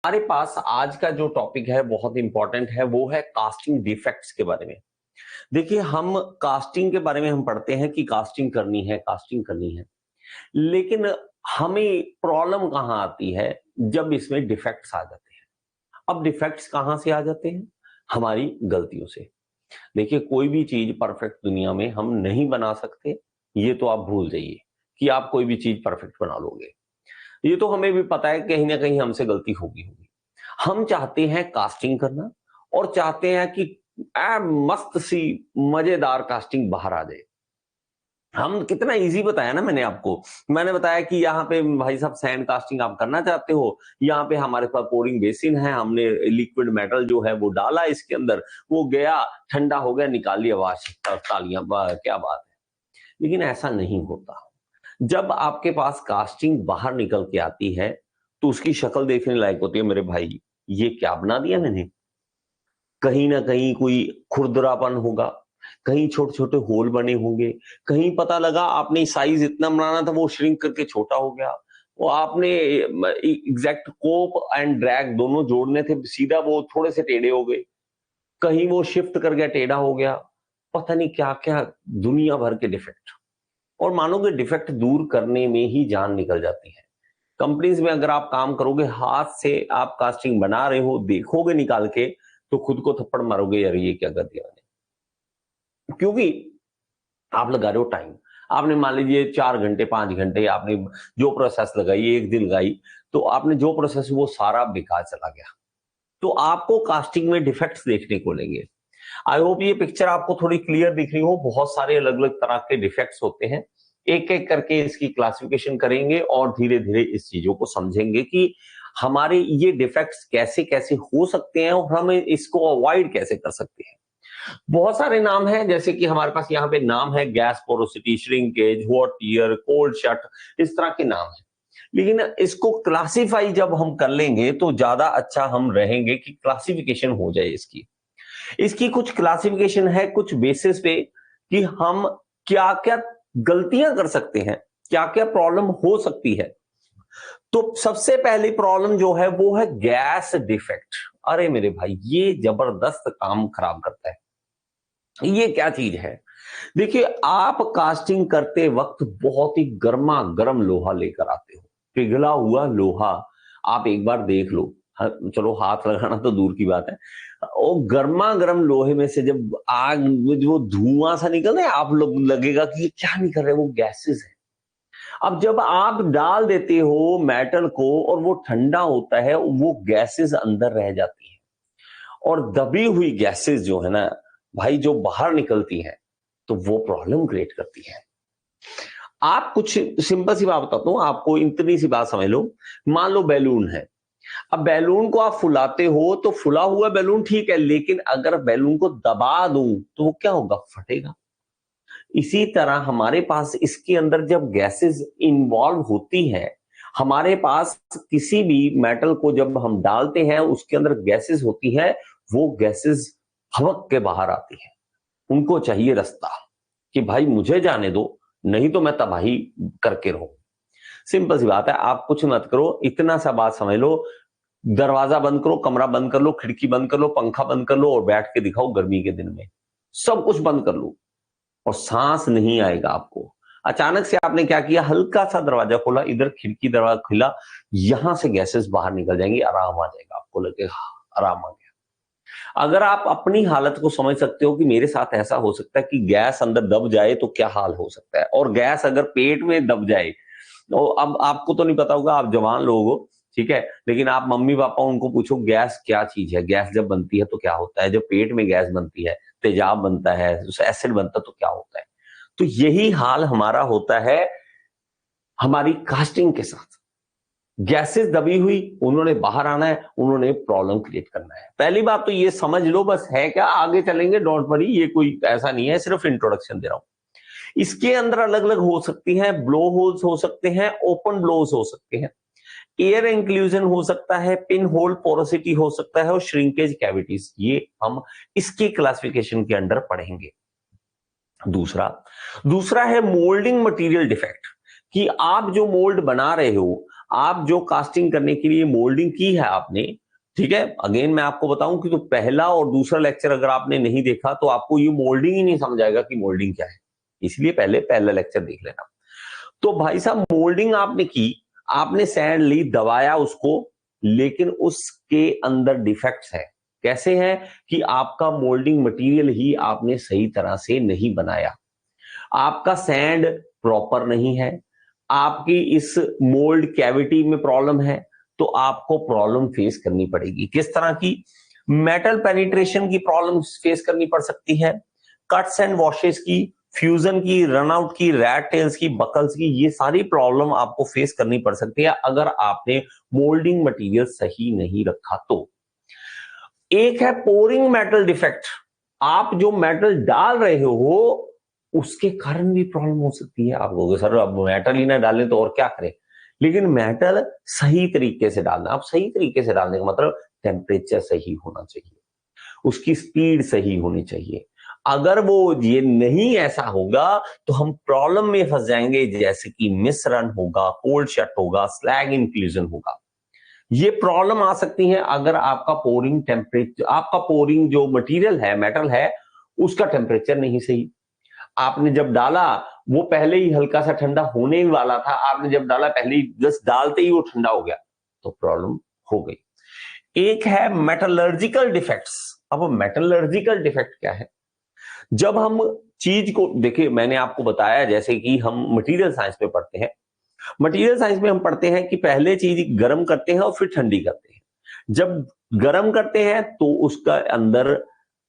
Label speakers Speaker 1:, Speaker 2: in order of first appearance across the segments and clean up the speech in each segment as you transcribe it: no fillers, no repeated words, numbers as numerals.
Speaker 1: हमारे पास आज का जो टॉपिक है बहुत इंपॉर्टेंट है, वो है कास्टिंग डिफेक्ट्स के बारे में। देखिए, हम कास्टिंग के बारे में हम पढ़ते हैं कि कास्टिंग करनी है, कास्टिंग करनी है। लेकिन हमें प्रॉब्लम कहाँ आती है? जब इसमें डिफेक्ट्स आ जाते हैं। अब डिफेक्ट्स कहाँ से आ जाते हैं? हमारी गलतियों से। देखिए, कोई भी चीज परफेक्ट दुनिया में हम नहीं बना सकते, ये तो आप भूल जाइए कि आप कोई भी चीज परफेक्ट बना लोगे। ये तो हमें भी पता है कहीं ना कहीं हमसे गलती होगी। हम चाहते हैं कास्टिंग करना और चाहते हैं कि मस्त सी मजेदार कास्टिंग बाहर आ जाए। हम कितना इजी बताया ना मैंने आपको। मैंने बताया कि यहाँ पे भाई साहब सैंड कास्टिंग आप करना चाहते हो, यहाँ पे हमारे पास पोरिंग बेसिन है, हमने लिक्विड मेटल जो है वो डाला इसके अंदर, वो गया, ठंडा हो गया, निकाल लिया, वाह तालियां, वाह क्या बात है। लेकिन ऐसा नहीं होता। जब आपके पास कास्टिंग बाहर निकल के आती है तो उसकी शक्ल देखने लायक होती है। मेरे भाई, ये क्या बना दिया मैंने? कहीं ना कहीं कोई खुरदरापन होगा, कहीं छोटे छोटे होल बने होंगे, कहीं पता लगा आपने साइज इतना बनाना था वो श्रिंक करके छोटा हो गया, वो आपने एग्जैक्ट कोप एंड ड्रैग दोनों जोड़ने थे, सीधा वो थोड़े से टेढ़े हो गए, कहीं वो शिफ्ट कर गया, टेढ़ा हो गया, पता नहीं क्या क्या, दुनिया भर के डिफेक्ट। और मानोगे, डिफेक्ट दूर करने में ही जान निकल जाती है। कंपनीज में अगर आप काम करोगे, हाथ से आप कास्टिंग बना रहे हो, देखोगे निकाल के, तो खुद को थप्पड़ मारोगे, यार ये क्या कर दिया मैंने। क्योंकि आप लगा रहे हो टाइम। आपने मान लीजिए 4 घंटे 5 घंटे आपने जो प्रोसेस लगाई, एक दिन लगाई, तो आपने जो प्रोसेस वो सारा बेकार चला गया। तो आपको कास्टिंग में डिफेक्ट्स देखने को लेंगे। आई होप ये पिक्चर आपको थोड़ी क्लियर दिख रही हो। बहुत सारे अलग अलग तरह के डिफेक्ट्स होते हैं। एक एक करके इसकी क्लासिफिकेशन करेंगे और धीरे धीरे इस चीजों को समझेंगे कि हमारे ये डिफेक्ट्स कैसे कैसे हो सकते हैं और हम इसको अवॉइड कैसे कर सकते हैं। बहुत सारे नाम हैं, जैसे कि हमारे पास यहाँ पे नाम है gas porosity, shrinkage, hot year, cold shut, इस तरह के नाम है। लेकिन इसको क्लासिफाई जब हम कर लेंगे तो ज्यादा अच्छा हम रहेंगे कि क्लासिफिकेशन हो जाए इसकी। इसकी कुछ क्लासिफिकेशन है, कुछ बेसिस पे कि हम क्या क्या गलतियां कर सकते हैं, क्या क्या प्रॉब्लम हो सकती है। तो सबसे पहली प्रॉब्लम जो है वो है गैस डिफेक्ट। अरे मेरे भाई, ये जबरदस्त काम खराब करता है। ये क्या चीज है? देखिए, आप कास्टिंग करते वक्त बहुत ही गर्मा गर्म लोहा लेकर आते हो, पिघला हुआ लोहा। आप एक बार देख लो, चलो हाथ लगाना तो दूर की बात है, वो गर्मा गर्म लोहे में से जब आग, जो धुआं सा निकलता है, आप लोग लगेगा कि ये क्या निकल रहा है, वो गैसेस है। अब जब आप डाल देते हो मेटल को और वो ठंडा होता है, वो गैसेस अंदर रह जाती है। और दबी हुई गैसेस जो है ना भाई, जो बाहर निकलती है, तो वो प्रॉब्लम क्रिएट करती है। आप कुछ सिंपल सी बात बताता हूं आपको, इतनी सी बात समझ लो। मान लो बैलून है। अब बैलून को आप फुलाते हो तो फुला हुआ बैलून ठीक है, लेकिन अगर बैलून को दबा दूं तो वो क्या होगा? फटेगा। इसी तरह हमारे पास इसके अंदर जब गैसेस इन्वॉल्व होती है, हमारे पास किसी भी मेटल को जब हम डालते हैं उसके अंदर गैसेस होती है, वो गैसेस हवक के बाहर आती है। उनको चाहिए रास्ता कि भाई मुझे जाने दो, नहीं तो मैं तबाही करके रहूं। सिंपल सी बात है, आप कुछ मत करो, इतना सा बात समझ लो। दरवाजा बंद करो, कमरा बंद कर लो, खिड़की बंद कर लो, पंखा बंद कर लो और बैठ के दिखाओ गर्मी के दिन में। सब कुछ बंद कर लो और सांस नहीं आएगा आपको। अचानक से आपने क्या किया, हल्का सा दरवाजा खोला, इधर खिड़की दरवाजा खुला, यहां से गैसेस बाहर निकल जाएंगी, आराम आ जाएगा, आपको लगेगा आराम आ गया। अगर आप अपनी हालत को समझ सकते हो कि मेरे साथ ऐसा हो सकता है कि गैस अंदर दब जाए तो क्या हाल हो सकता है, और गैस अगर पेट में दब जाए, तो अब आपको तो नहीं पता होगा, आप जवान लोग हो, ठीक है, लेकिन आप मम्मी पापा उनको पूछो गैस क्या चीज है, गैस जब बनती है तो क्या होता है, जब पेट में गैस बनती है, तेजाब बनता है, एसिड बनता है, तो क्या होता है। तो यही हाल हमारा होता है हमारी कास्टिंग के साथ। गैसेस दबी हुई, उन्होंने बाहर आना है, उन्होंने प्रॉब्लम क्रिएट करना है। पहली बात तो ये समझ लो, बस है क्या, आगे चलेंगे, डोंट वरी, ये कोई ऐसा नहीं है, सिर्फ इंट्रोडक्शन दे रहा हूं। इसके अंदर अलग अलग हो सकती हैं, ब्लो होल्स हो सकते हैं, ओपन ब्लोज हो सकते हैं, एयर इंक्लूजन हो सकता है, पिन होल पोरोसिटी हो सकता है और श्रिंकेज कैविटीज, ये हम इसकी क्लासिफिकेशन के अंडर पढ़ेंगे। दूसरा दूसरा है मोल्डिंग मटेरियल डिफेक्ट, कि आप जो मोल्ड बना रहे हो, आप जो कास्टिंग करने के लिए मोल्डिंग की है आपने, ठीक है, अगेन मैं आपको बताऊं कि तो पहला और दूसरा लेक्चर अगर आपने नहीं देखा तो आपको ये मोल्डिंग ही नहीं समझ आएगा कि मोल्डिंग क्या है, इसलिए पहले पहला लेक्चर देख लेना। तो भाई साहब मोल्डिंग आपने की, आपने सैंड ली, दबाया उसको, लेकिन उसके अंदर डिफेक्ट्स है। कैसे हैं कि आपका मोल्डिंग मटेरियल ही आपने सही तरह से नहीं बनाया, आपका सैंड प्रॉपर नहीं है, आपकी इस मोल्ड कैविटी में प्रॉब्लम है, तो आपको प्रॉब्लम फेस करनी पड़ेगी। किस तरह की? मेटल पेनिट्रेशन की प्रॉब्लम फेस करनी पड़ सकती है, कट्स एंड वॉशेस की, फ्यूजन की, रनआउट की, रैट टेल्स की, बकल्स की, ये सारी प्रॉब्लम आपको फेस करनी पड़ सकती है अगर आपने मोल्डिंग मटेरियल सही नहीं रखा तो। एक है पोरिंग मेटल डिफेक्ट, आप जो मेटल डाल रहे हो उसके कारण भी प्रॉब्लम हो सकती है। आप कहोगे सर अब मेटल ही ना डालें तो और क्या करें, लेकिन मेटल सही तरीके से डालना। आप सही तरीके से डालने का मतलब टेम्परेचर सही होना चाहिए, उसकी स्पीड सही होनी चाहिए। अगर वो ये नहीं ऐसा होगा तो हम प्रॉब्लम में फंस जाएंगे, जैसे कि मिस रन होगा, कोल्ड शट होगा, स्लैग इंफ्यूजन होगा। ये प्रॉब्लम आ सकती है अगर आपका पोरिंग टेम्परेचर, आपका पोरिंग जो मटेरियल है, मेटल है, उसका टेम्परेचर नहीं सही। आपने जब डाला वो पहले ही हल्का सा ठंडा होने ही वाला था, आपने जब डाला पहले ही जस्ट डालते ही वो ठंडा हो गया, तो प्रॉब्लम हो गई। एक है मेटलर्जिकल डिफेक्ट्स। अब मेटलर्जिकल डिफेक्ट क्या है? जब हम चीज को देखिए, मैंने आपको बताया जैसे कि हम मटेरियल साइंस में पढ़ते हैं, मटेरियल साइंस में हम पढ़ते हैं कि पहले चीज गर्म करते हैं और फिर ठंडी करते हैं। जब गर्म करते हैं तो उसका अंदर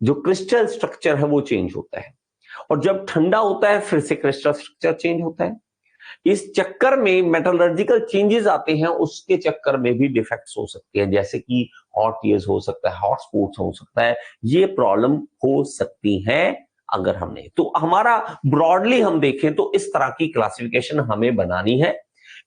Speaker 1: जो क्रिस्टल स्ट्रक्चर है वो चेंज होता है, और जब ठंडा होता है फिर से क्रिस्टल स्ट्रक्चर चेंज होता है। इस चक्कर में मेटलर्जिकल चेंजेस आते हैं, उसके चक्कर में भी डिफेक्ट्स हो सकते हैं, जैसे कि हॉट टीयर्स हो सकता है, हॉट स्पॉट्स हो सकता है। ये प्रॉब्लम हो सकती है अगर हमने, तो हमारा ब्रॉडली हम देखें तो इस तरह की क्लासिफिकेशन हमें बनानी है।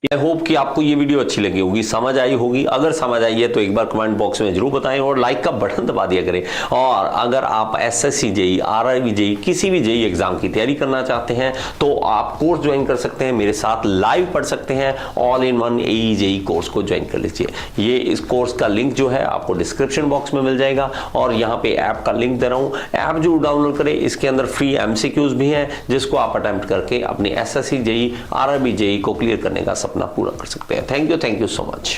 Speaker 1: आई होप कि आपको ये वीडियो अच्छी लगी होगी, समझ आई होगी। अगर समझ आई है तो एक बार कमेंट बॉक्स में जरूर बताएं और लाइक का बटन दबा दिया करें। और अगर आप एसएससी जेई, आरआरबी जेई, किसी भी जेई एग्जाम की तैयारी करना चाहते हैं तो आप कोर्स ज्वाइन कर सकते हैं, मेरे साथ लाइव पढ़ सकते हैं। All in one AE JE course को ज्वाइन कर लीजिए। ये इस कोर्स का लिंक जो है आपको डिस्क्रिप्शन बॉक्स में मिल जाएगा, और यहाँ पे ऐप का लिंक दे रहा हूँ, ऐप जरूर डाउनलोड करें। इसके अंदर फ्री एमसीक्यूज भी हैं जिसको आप अटेम्प्ट करके अपनी एसएससी जेई, आरआरबी जेई को क्लियर करने का सपना पूरा कर सकते हैं। Thank you so much.